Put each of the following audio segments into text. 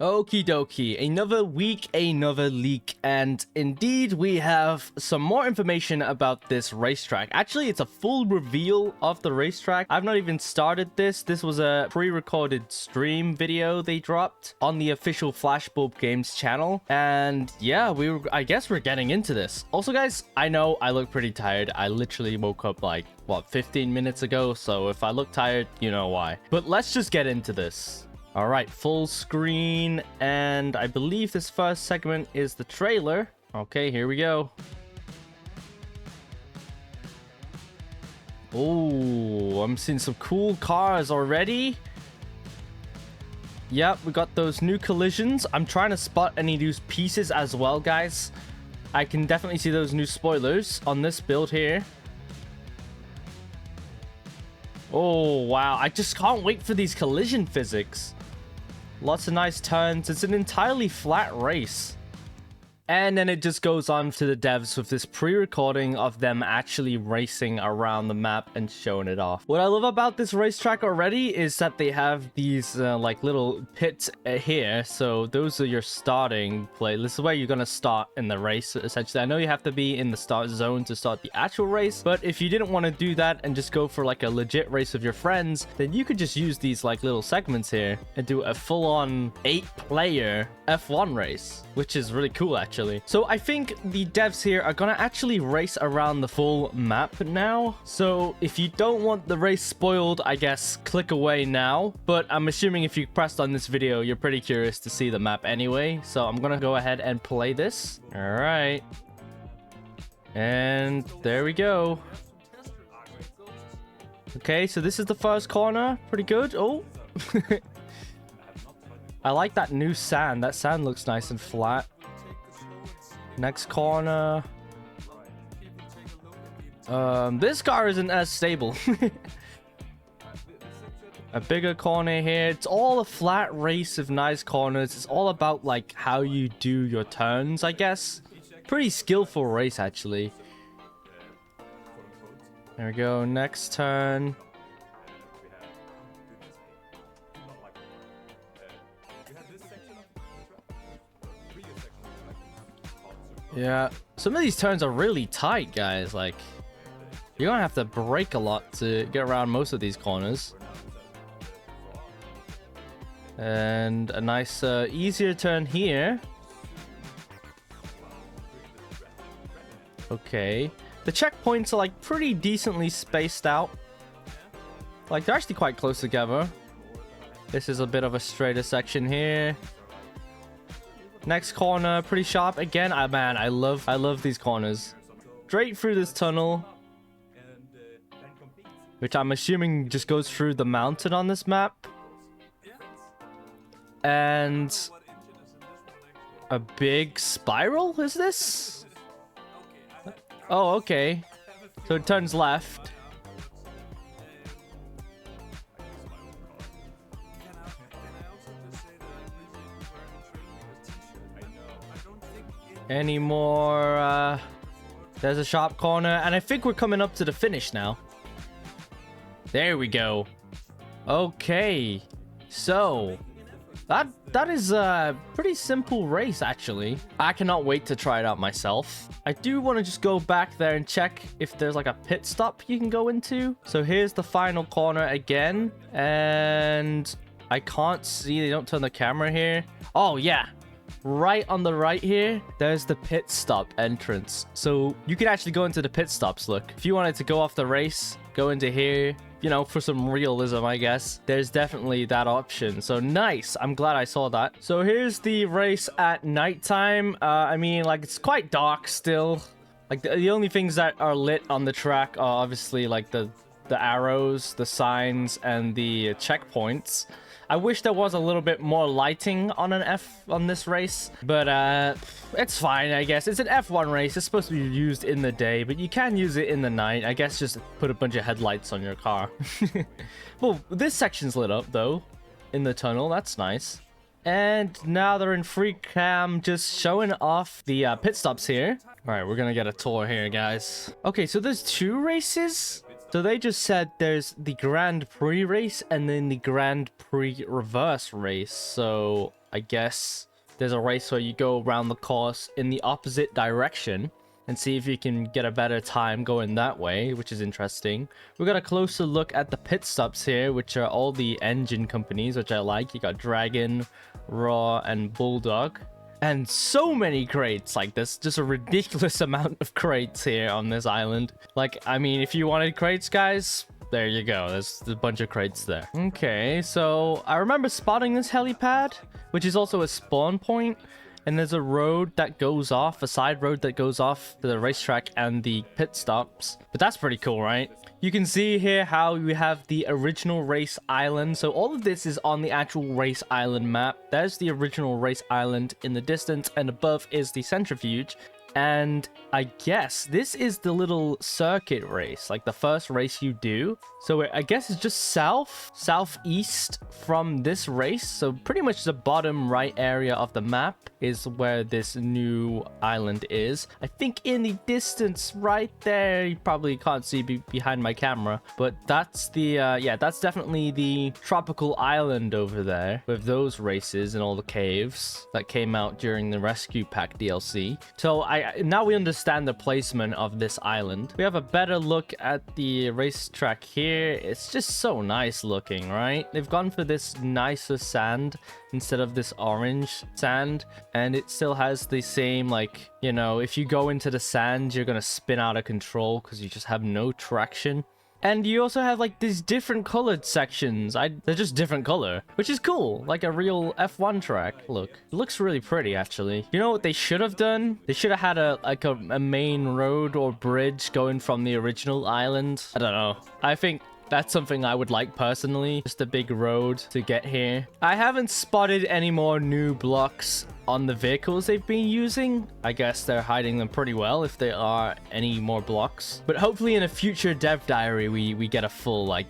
Okie dokie, another week, another leak, and indeed we have some more information about this racetrack. Actually, it's a full reveal of the racetrack. I've not even started this. This was a pre-recorded stream video they dropped on the official Flashbulb Games channel. And yeah, I guess we're getting into this. Also, guys, I know I look pretty tired. I literally woke up like, what, 15 minutes ago? So if I look tired, you know why. But let's just get into this. All right, full screen, and I believe this first segment is the trailer. Okay, here we go. Oh, I'm seeing some cool cars already. Yep, we got those new collisions. I'm trying to spot any new pieces as well, guys. I can definitely see those new spoilers on this build here. Oh, wow. I just can't wait for these collision physics. Lots of nice turns. It's an entirely flat race. And then it just goes on to the devs with this pre-recording of them actually racing around the map and showing it off. What I love about this racetrack already is that they have these like little pits here. So those are your starting place. This is where you're going to start in the race, essentially. I know you have to be in the start zone to start the actual race, but if you didn't want to do that and just go for like a legit race with your friends, then you could just use these like little segments here and do a full-on 8-player F1 race, which is really cool, actually. So I think the devs here are gonna actually race around the full map now. So if you don't want the race spoiled, I guess click away now. But I'm assuming if you pressed on this video, you're pretty curious to see the map anyway. So I'm gonna go ahead and play this. All right. And there we go. Okay, so this is the first corner. Pretty good. Oh. I like that new sand. That sand looks nice and flat. Next corner. This car isn't as stable. A bigger corner here. It's all a flat race of nice corners. It's all about like how you do your turns, I guess. Pretty skillful race, actually. There we go. Next turn. Yeah, some of these turns are really tight, guys. Like, you're gonna have to brake a lot to get around most of these corners. And a nice, easier turn here. Okay. The checkpoints are, like, pretty decently spaced out. Like, they're actually quite close together. This is a bit of a straighter section here. Next corner, pretty sharp. Again, man, I love these corners. Straight through this tunnel. Which I'm assuming just goes through the mountain on this map. And a big spiral, is this? Oh, okay. So it turns left. Any more? There's a sharp corner, and I think we're coming up to the finish now. There we go. Okay, so that is a pretty simple race, actually. I cannot wait to try it out myself. I do want to just go back there and check if there's like a pit stop you can go into. So here's the final corner again, and I can't see. They don't turn the camera here. Oh yeah. Right on the right here, there's the pit stop entrance. So you can actually go into the pit stops, look. If you wanted to go off the race, go into here, you know, for some realism, I guess. There's definitely that option. So nice. I'm glad I saw that. So here's the race at nighttime. I mean, like, it's quite dark still. Like, the only things that are lit on the track are obviously, like, the arrows, the signs, and the checkpoints. I wish there was a little bit more lighting on this race, but it's fine, I guess. It's an F1 race. It's supposed to be used in the day, but you can use it in the night. I guess just put a bunch of headlights on your car. Well, this section's lit up, though, in the tunnel. That's nice. And now they're in free cam, just showing off the pit stops here. All right, we're going to get a tour here, guys. Okay, so there's 2 races. So they just said there's the Grand Prix race and then the Grand Prix reverse race. So I guess there's a race where you go around the course in the opposite direction and see if you can get a better time going that way, which is interesting. We got a closer look at the pit stops here, which are all the engine companies, which I like. You got Dragon, Raw, and Bulldog. And so many crates, like there's just a ridiculous amount of crates here on this island. Like, I mean, if you wanted crates, guys, there you go. There's a bunch of crates there. Okay, so I remember spotting this helipad, which is also a spawn point. And there's a road that goes off, a side road that goes off to the racetrack and the pit stops. But that's pretty cool, right? You can see here how we have the original race island. So all of this is on the actual race island map. There's the original race island in the distance, and above is the centrifuge. And I guess this is the little circuit race, like the first race you do. So I guess it's just southeast from this race. So pretty much the bottom right area of the map is where this new island is. I think in the distance right there, you probably can't see behind my camera, but that's the yeah, that's definitely the tropical island over there with those races and all the caves that came out during the rescue pack DLC. So now we understand the placement of this island. We have a better look at the racetrack here. It's just so nice looking, right? They've gone for this nicer sand instead of this orange sand, and it still has the same, like, you know, if you go into the sand, you're gonna spin out of control because you just have no traction. And you also have like these different colored sections. They're just different color, which is cool, like a real F1 track. Look, it looks really pretty actually. You know what they should have done? They should have had a main road or bridge going from the original island. I don't know. I think that's something I would like personally, just a big road to get here. I haven't spotted any more new blocks on the vehicles they've been using. I guess they're hiding them pretty well if there are any more blocks. But hopefully in a future dev diary, we get a full, like,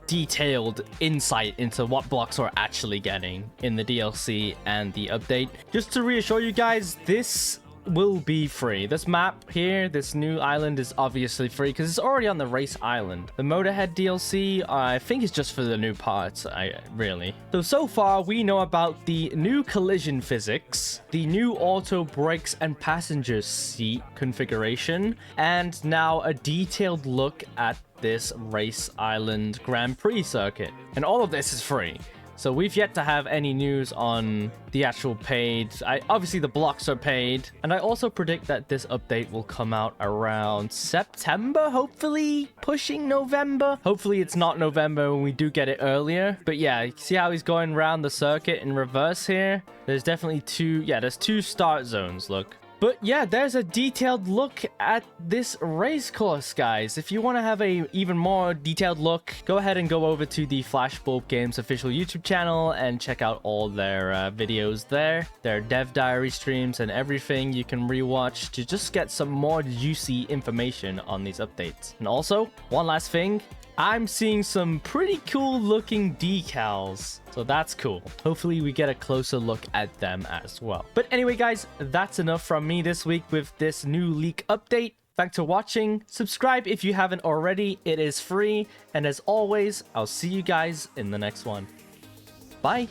detailed insight into what blocks we're actually getting in the DLC and the update. Just to reassure you guys, this will be free. This map here, this new island, is obviously free because it's already on the race island. The Motorhead DLC, I think, is just for the new parts, really. So far we know about the new collision physics, the new auto brakes and passenger seat configuration, and now a detailed look at this race island Grand Prix circuit. And all of this is free. So we've yet to have any news on the actual paid. Obviously the blocks are paid. And I also predict that this update will come out around September, hopefully pushing November. Hopefully it's not November when we do get it earlier. But yeah, see how he's going around the circuit in reverse here? There's definitely there's two start zones, look. But yeah, there's a detailed look at this race course, guys. If you want to have a even more detailed look, go ahead and go over to the Flashbulb Games official YouTube channel and check out all their videos there. Their dev diary streams and everything you can rewatch to just get some more juicy information on these updates. And also, one last thing, I'm seeing some pretty cool looking decals. So that's cool. Hopefully we get a closer look at them as well. But anyway, guys, that's enough from me this week with this new leak update. Thanks for watching. Subscribe if you haven't already. It is free. And as always, I'll see you guys in the next one. Bye.